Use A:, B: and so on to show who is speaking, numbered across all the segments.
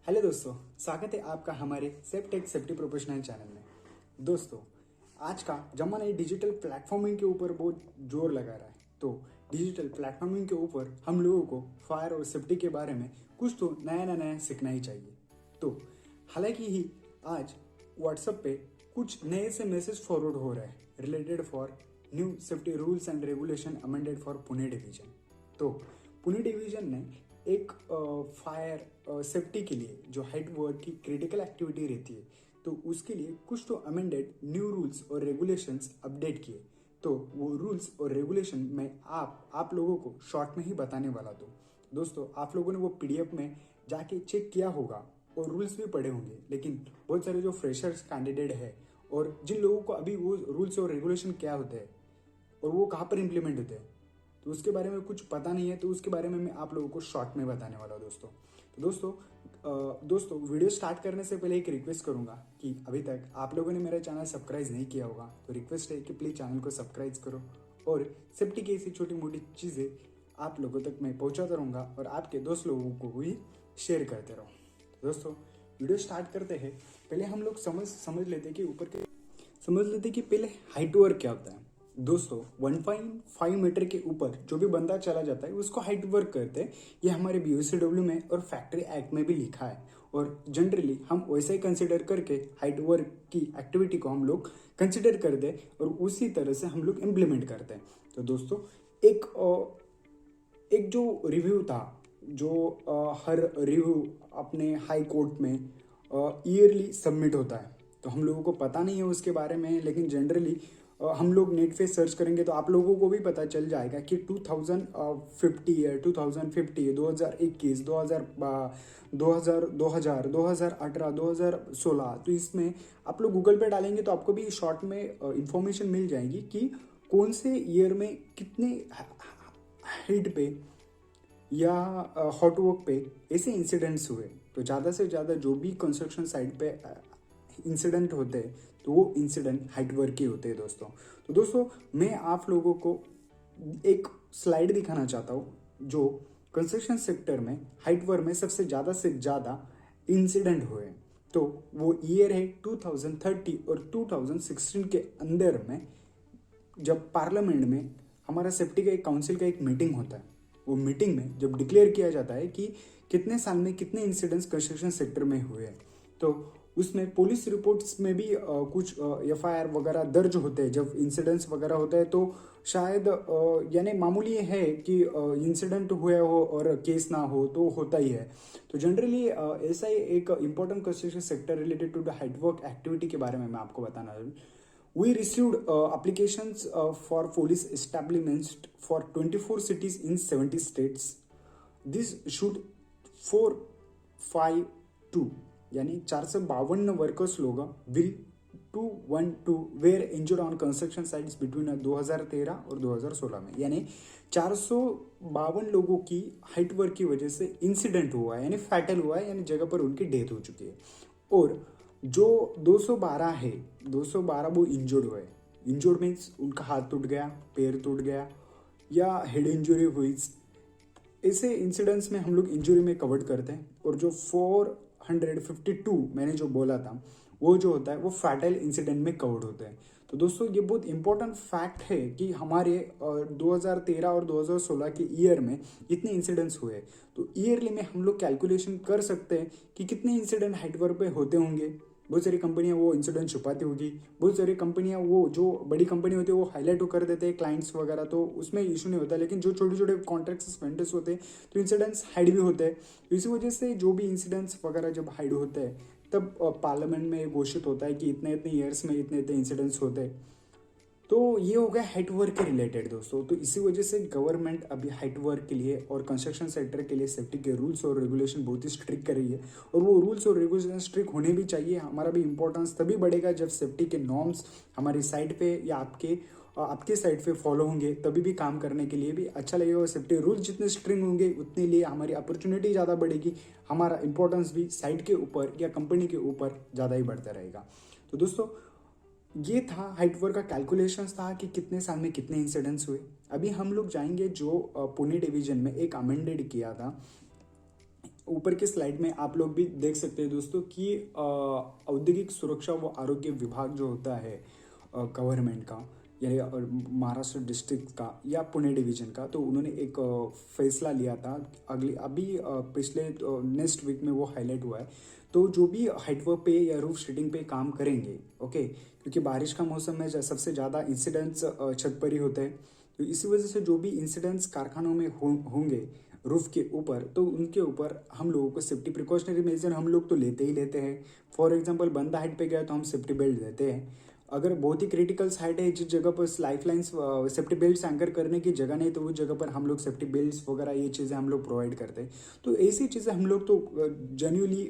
A: Hello दोस्तों, स्वागत है आपका हमारे सेफ्टेक सेफ्टी प्रोफेशनल चैनल में। दोस्तों, आज का जमाना ये डिजिटल प्लेटफॉर्मिंग के ऊपर बहुत जोर लगा रहा है। तो डिजिटल प्लेटफॉर्मिंग के ऊपर हम लोगों को फायर और सेफ्टी के बारे में कुछ तो नया सीखना ही चाहिए। तो हालांकि ही आज व्हाट्सएप पे कुछ नए से मैसेज फॉरवर्ड हो रहे हैं related for new safety rules and regulation amended for Pune division. तो पुणे डिवीजन ने एक फायर सेफ्टी के लिए जो हाइट वर्क की क्रिटिकल एक्टिविटी रहती है, तो उसके लिए कुछ तो अमेंडेड न्यू रूल्स और रेगुलेशंस अपडेट किए। तो वो रूल्स और रेगुलेशन मैं आप लोगों को शॉर्ट में ही बताने वाला। तो दोस्तों, आप लोगों ने वो पीडीएफ में जाके चेक किया होगा और रूल्स भी पढ़े होंगे, लेकिन बहुत सारे जो फ्रेशर्स कैंडिडेट है और जिन लोगों को अभी वो रूल्स और रेगुलेशन क्या होते हैं और वो कहाँ पर इम्प्लीमेंट होते हैं, तो उसके बारे में कुछ पता नहीं है, तो उसके बारे में मैं आप लोगों को शॉर्ट में बताने वाला हूँ दोस्तों। तो दोस्तों वीडियो स्टार्ट करने से पहले एक रिक्वेस्ट करूंगा कि अभी तक आप लोगों ने मेरा चैनल सब्सक्राइब नहीं किया होगा, तो रिक्वेस्ट है कि प्लीज़ चैनल को सब्सक्राइब करो और सेफ्टी की ऐसी छोटी मोटी चीज़ें आप लोगों तक मैं पहुँचाता रहूँगा और आपके दोस्त लोगों को भी शेयर करते रहो। तो दोस्तों, वीडियो स्टार्ट करते हैं। पहले हम लोग समझ लेते कि पहले हाइट वर्क क्या होता है। दोस्तों, 1.5 मीटर के ऊपर जो भी बंदा चला जाता है उसको हाइट वर्क कहते हैं। ये हमारे बीओसीडब्ल्यू में और फैक्ट्री एक्ट में भी लिखा है और जनरली हम वैसे ही कंसिडर करके हाइट वर्क की एक्टिविटी को हम लोग कंसिडर करते हैं और उसी तरह से हम लोग इम्प्लीमेंट करते हैं। तो दोस्तों, एक जो रिव्यू था, जो हर रिव्यू अपने हाई कोर्ट में ईयरली सबमिट होता है, तो हम लोगों को पता नहीं है उसके बारे में, लेकिन जनरली हम लोग नेट पे सर्च करेंगे तो आप लोगों को भी पता चल जाएगा कि 2050 है, 2050, 2021, 2018, 2016। तो इसमें आप लोग गूगल पे डालेंगे तो आपको भी शॉर्ट में इंफॉर्मेशन मिल जाएगी कि कौन से ईयर में कितने हाइट पे या हॉट वर्क पे ऐसे इंसिडेंट्स हुए। तो ज़्यादा से ज़्यादा जो भी कंस्ट्रक्शन साइट पे इंसिडेंट होते हैं, तो वो इंसिडेंट हाइट वर्क के होते हैं दोस्तों। तो दोस्तों, मैं आप लोगों को एक स्लाइड दिखाना चाहता हूँ जो कंस्ट्रक्शन सेक्टर में हाइट वर्क में सबसे ज़्यादा इंसिडेंट हुए। तो वो ईयर है 2030 और 2016 के अंदर में, जब पार्लियामेंट में हमारा सेफ्टी का एक काउंसिल का एक मीटिंग होता है। वो मीटिंग में जब डिक्लेयर किया जाता है कि कितने साल में कितने इंसिडेंट्स कंस्ट्रक्शन सेक्टर में हुए हैं, तो उसमें पुलिस रिपोर्ट्स में भी कुछ एफआईआर वगैरह दर्ज होते हैं। जब इंसिडेंट्स वगैरह होते हैं तो शायद यानी मामूली है कि इंसिडेंट हुआ हो और केस ना हो, तो होता ही है। तो जनरली ऐसा ही एक important construction sector related to the height work activity के बारे में मैं आपको बताना चाहूँ। We received applications for police establishments for 24 cities in 70 states. This should 452 यानी 452 वर्कर्स लोग will 212 were injured on construction sites between 2013 और 2016 में, यानी 452 लोगों की हाइट वर्क की वजह से इंसिडेंट हुआ है, यानी फैटल हुआ है, यानी जगह पर उनकी डेथ हो चुकी है। और जो 212 है, 212 वो इंजर्ड हुए। इंजर्ड मीन्स उनका हाथ टूट गया, पैर टूट गया या हेड इंजरी हुई। ऐसे इंसिडेंट्स में हम लोग इंजरी में कवर्ड करते हैं। और जो 452 मैंने जो बोला था, वो जो होता है वो फैटल इंसिडेंट में कवर्ड होते हैं। तो दोस्तों, ये बहुत इंपॉर्टेंट फैक्ट है कि हमारे 2013 और 2016 के ईयर में इतने इंसिडेंट्स हुए। तो ईयरली में हम लोग कैलकुलेशन कर सकते हैं कि कितने इंसिडेंट हाइट वर्क पे होते होंगे। बहुत सारी कंपनियां वो इंसिडेंट छुपाती होगी, बहुत सारी कंपनियां वो जो बड़ी कंपनी होती है वो हाईलाइट कर देते हैं क्लाइंट्स वगैरह, तो उसमें इशू नहीं होता। लेकिन जो छोटे छोटे कॉन्ट्रैक्ट्स वेंडर्स होते हैं तो इंसिडेंट्स हाइड भी होते हैं। तो इसी वजह से जो भी इंसिडेंट्स वगैरह जब हाइड होते हैं तब पार्लियामेंट में घोषित होता है कि इतने इतने ईयर्स में इतने इतने इंसिडेंट्स होते हैं। तो ये हो गया हाइट वर्क के रिलेटेड दोस्तों। तो इसी वजह से गवर्नमेंट अभी हाइट वर्क के लिए और कंस्ट्रक्शन सेक्टर के लिए सेफ्टी के रूल्स और रेगुलेशन बहुत ही स्ट्रिक्ट कर रही है। और वो रूल्स और रेगुलेशन स्ट्रिक्ट होने भी चाहिए। हमारा भी इंपॉर्टेंस तभी बढ़ेगा जब सेफ्टी के नॉर्म्स हमारी साइड पे या आपके साइड पे फॉलो होंगे, तभी भी काम करने के लिए भी अच्छा लगेगा। और सेफ्टी रूल्स जितने स्ट्रिक्ट होंगे उतने लिए हमारी अपॉर्चुनिटी ज़्यादा बढ़ेगी, हमारा इंपॉर्टेंस भी साइड के ऊपर या कंपनी के ऊपर ज़्यादा ही बढ़ता रहेगा। तो दोस्तों, ये था हाइट वर्क का कैलकुलेशंस था कि कितने साल में कितने इंसिडेंट्स हुए। अभी हम लोग जाएंगे जो पुणे डिवीजन में एक अमेंडेड किया था ऊपर के स्लाइड में आप लोग भी देख सकते हैं दोस्तों कि औद्योगिक सुरक्षा व आरोग्य विभाग जो होता है गवर्नमेंट का, यानी महाराष्ट्र डिस्ट्रिक्ट का या पुणे डिवीजन का, तो उन्होंने एक फैसला लिया था अभी पिछले नेक्स्ट वीक में वो हाईलाइट हुआ है। तो जो भी हाइटवर्क पे या रूफ शीटिंग पे काम करेंगे, ओके, क्योंकि बारिश का मौसम में सबसे ज़्यादा इंसिडेंट्स छत पर ही होते हैं, तो इसी वजह से जो भी इंसिडेंट्स कारखानों में होंगे रूफ के ऊपर, तो उनके ऊपर हम लोगों को सेफ्टी प्रिकॉशनरी मेजर हम लोग तो लेते ही लेते हैं। फॉर एग्जांपल बंदा हाइट पे गया तो हम सेफ्टी बेल्ट देते हैं। अगर बहुत ही क्रिटिकल साइट है जिस जगह पर life lines safety belt anchor करने की जगह नहीं, तो उस जगह पर हम लोग सेफ्टी बेल्ट्स वगैरह ये चीज़ें हम लोग प्रोवाइड करते हैं। तो ऐसी चीज़ें हम लोग तो जेन्युइनली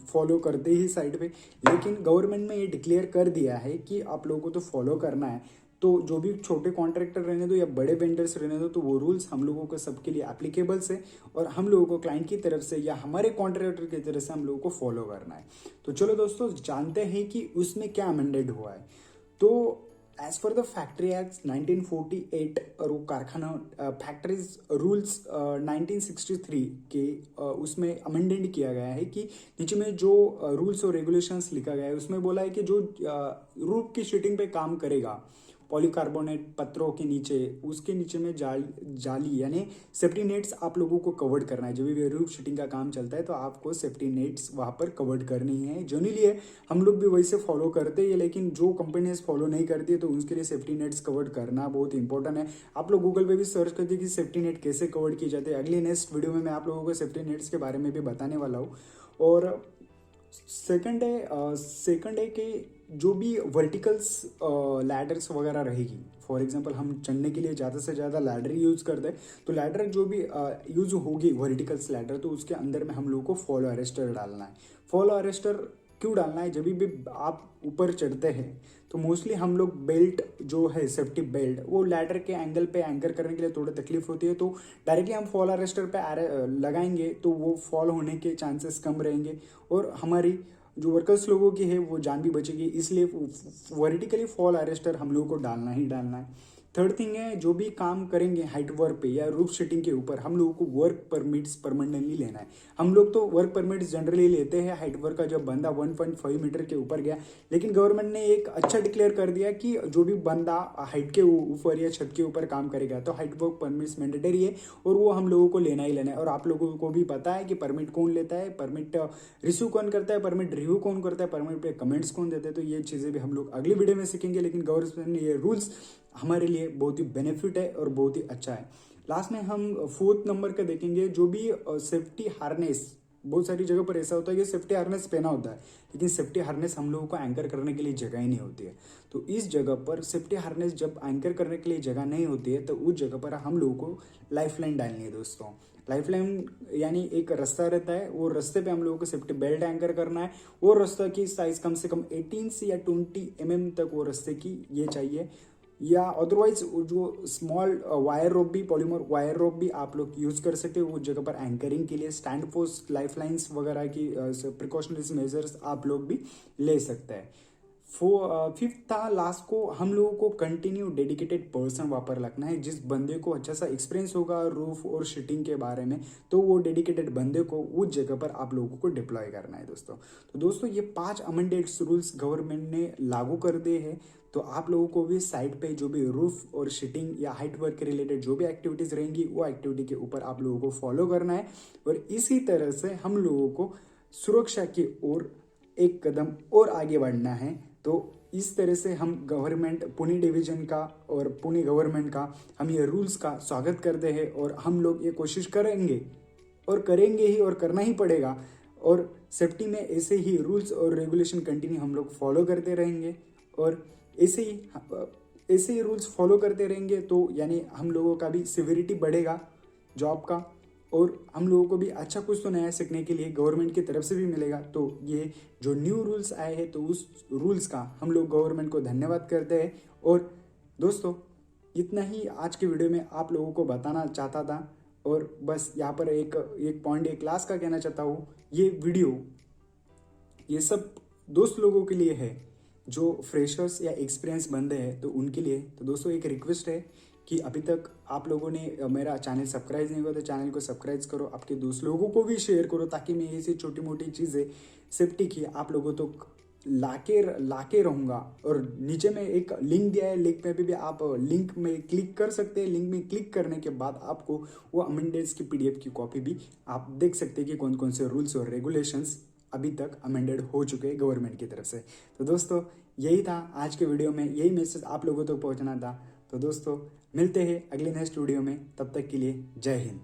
A: फॉलो करते ही साइड पे, लेकिन गवर्नमेंट ने ये डिक्लेयर कर दिया है कि आप लोगों को तो फॉलो करना है। तो जो भी छोटे कॉन्ट्रैक्टर रहने दो या बड़े वेंडर्स रहने दो, तो वो रूल्स हम लोगों को सबके लिए एप्लीकेबल्स है और हम लोगों को क्लाइंट की तरफ से या हमारे कॉन्ट्रैक्टर की तरफ से हम लोगों को फॉलो करना है। तो चलो दोस्तों जानते हैं कि उसमें क्या अमेंडेड हुआ है। तो as per the factory act 1948 और वो कारखाना फैक्ट्रीज रूल्स 1963 के उसमें अमेंडेड किया गया है कि नीचे में जो रूल्स और रेगुलेशंस लिखा गया है उसमें बोला है कि जो रूफ की शीटिंग पे काम करेगा पॉलीकार्बोनेट पत्रों के नीचे, उसके नीचे में जाली यानी सेफ्टी नेट्स आप लोगों को कवर्ड करना है। जब भी रूफ शीटिंग का काम चलता है तो आपको सेफ्टी नेट्स वहाँ पर कवर्ड करनी है। जनरली है हम लोग भी वैसे फॉलो करते हैं, लेकिन जो कंपनीज फॉलो नहीं करती है तो उसके लिए सेफ्टी नेट्स कवर्ड करना बहुत इंपॉर्टेंट है। आप लोग गूगल पे भी सर्च करते कि सेफ्टी नेट कैसे कवर्ड किए जाते हैं। अगली नेक्स्ट वीडियो में मैं आप लोगों को सेफ्टी नेट्स के बारे में भी बताने वाला हूँ। और सेकंड है कि जो भी वर्टिकल्स लैडर्स वगैरह रहेगी, फॉर एग्जांपल हम चढ़ने के लिए ज़्यादा से ज़्यादा लैडर यूज़ करते हैं, तो लैडर जो भी यूज़ होगी वर्टिकल्स लैडर, तो उसके अंदर में हम लोग को फॉलो अरेस्टर डालना है। फॉलो अरेस्टर क्यों डालना है? जब भी आप ऊपर चढ़ते हैं तो मोस्टली हम लोग बेल्ट जो है सेफ्टी बेल्ट वो लैडर के एंगल पे एंकर करने के लिए थोड़ी तकलीफ होती है, तो डायरेक्टली हम फॉल अरेस्टर पे लगाएंगे तो वो फॉल होने के चांसेस कम रहेंगे और हमारी जो वर्कर्स लोगों की है वो जान भी बचेगी। इसलिए वर्टिकली फॉल अरेस्टर हम लोगों को डालना ही डालना है। थर्ड थिंग है, जो भी काम करेंगे हाइट वर्क पे या रूफ शीटिंग के ऊपर, हम लोगों को वर्क परमिट्स परमानेंटली लेना है। हम लोग तो वर्क परमिट्स जनरली लेते हैं हाइट वर्क का जब बंदा 1.5 मीटर के ऊपर गया, लेकिन गवर्नमेंट ने एक अच्छा डिक्लेयर कर दिया कि जो भी बंदा हाइट के ऊपर या छत के ऊपर काम करेगा तो हाइट वर्क परमिट्स मैंडेटरी है और वो हम लोगों को लेना ही लेना है। और आप लोगों को भी पता है कि परमिट कौन लेता है, परमिट रिसीव कौन करता है, परमिट रिव्यू कौन करता है, परमिट पे कमेंट्स कौन देते हैं। तो ये चीज़ें भी हम लोग अगली वीडियो में सीखेंगे, लेकिन गवर्नमेंट ने ये रूल्स हमारे लिए बहुत ही बेनिफिट है और बहुत ही अच्छा है। लास्ट में हम फोर्थ नंबर का देखेंगे, जो भी सेफ्टी हार्नेस, बहुत सारी जगह पर ऐसा होता है कि सेफ्टी हार्नेस पहना होता है, लेकिन सेफ्टी हार्नेस हम लोगों को एंकर करने के लिए जगह ही नहीं होती है। तो इस जगह पर सेफ्टी हार्नेस जब एंकर करने के लिए जगह नहीं होती है तो उस जगह पर हम लोगों को लाइफ लाइन डालनी है दोस्तों। लाइफ लाइन यानी एक रास्ता रहता है, वो रास्ते पे हम लोगों को सेफ्टी बेल्ट एंकर करना है। वो रास्ता की साइज कम से कम 18 से या 20 mm तक वो रास्ते की ये चाहिए, या अदरवाइज जो स्मॉल वायर रोप भी, पॉलीमर वायर रोप भी आप लोग यूज़ कर सकते हो उस जगह पर एंकरिंग के लिए। स्टैंड पोस्ट लाइफ लाइन्स वगैरह की प्रिकॉशनरी मेजर्स आप लोग भी ले सकते हैं। फिफ्थ था लास्ट को, हम लोगों को कंटिन्यू डेडिकेटेड पर्सन वहाँ पर रखना है। जिस बंदे को अच्छा सा एक्सपीरियंस होगा रूफ और शीटिंग के बारे में, तो वो डेडिकेटेड बंदे को उस जगह पर आप लोगों को डिप्लॉय करना है दोस्तों। तो दोस्तों ये 5 अमेंडेड्स रूल्स गवर्नमेंट ने लागू कर दिए हैं। तो आप लोगों को भी साइड पे जो भी रूफ और शीटिंग या हाइट वर्क के रिलेटेड जो भी एक्टिविटीज़ रहेंगी वो एक्टिविटी के ऊपर आप लोगों को फॉलो करना है और इसी तरह से हम लोगों को सुरक्षा की ओर एक कदम और आगे बढ़ना है। तो इस तरह से हम गवर्नमेंट पुणे डिवीजन का और पुणे गवर्नमेंट का हम ये रूल्स का स्वागत करते हैं और हम लोग ये कोशिश करेंगे और करेंगे ही और करना ही पड़ेगा। और सेफ्टी में ऐसे ही रूल्स और रेगुलेशन कंटिन्यू हम लोग फॉलो करते रहेंगे और ऐसे ही रूल्स फॉलो करते रहेंगे, तो यानी हम लोगों का भी सिविरिटी बढ़ेगा जॉब का और हम लोगों को भी अच्छा कुछ तो नया सीखने के लिए गवर्नमेंट की तरफ से भी मिलेगा। तो ये जो न्यू रूल्स आए हैं तो उस रूल्स का हम लोग गवर्नमेंट को धन्यवाद करते हैं। और दोस्तों इतना ही आज के वीडियो में आप लोगों को बताना चाहता था और बस यहाँ पर एक पॉइंट एक क्लास का कहना चाहता हूँ। ये वीडियो ये सब दोस्त लोगों के लिए है जो फ्रेशर्स या एक्सपीरियंस बंदे हैं, तो उनके लिए। तो दोस्तों एक रिक्वेस्ट है कि अभी तक आप लोगों ने मेरा चैनल सब्सक्राइब नहीं किया तो चैनल को सब्सक्राइब करो, आपके दोस्त लोगों को भी शेयर करो, ताकि मैं ऐसी छोटी मोटी चीज़ें सेफ्टी की आप लोगों तो लाके रहूँगा। और नीचे में एक लिंक दिया है, लिंक पे भी आप लिंक में क्लिक कर सकते हैं। लिंक में क्लिक करने के बाद आपको वो अमेंडेड्स की PDF की कॉपी भी आप देख सकते हैं कि कौन कौन से रूल्स और रेगुलेशंस अभी तक अमेंडेड हो चुके हैं गवर्नमेंट की तरफ से। तो दोस्तों यही था आज के वीडियो में, यही मैसेज आप लोगों तक पहुंचना था। तो दोस्तों मिलते हैं अगले नेक्स्ट वीडियो में, तब तक के लिए जय हिंद।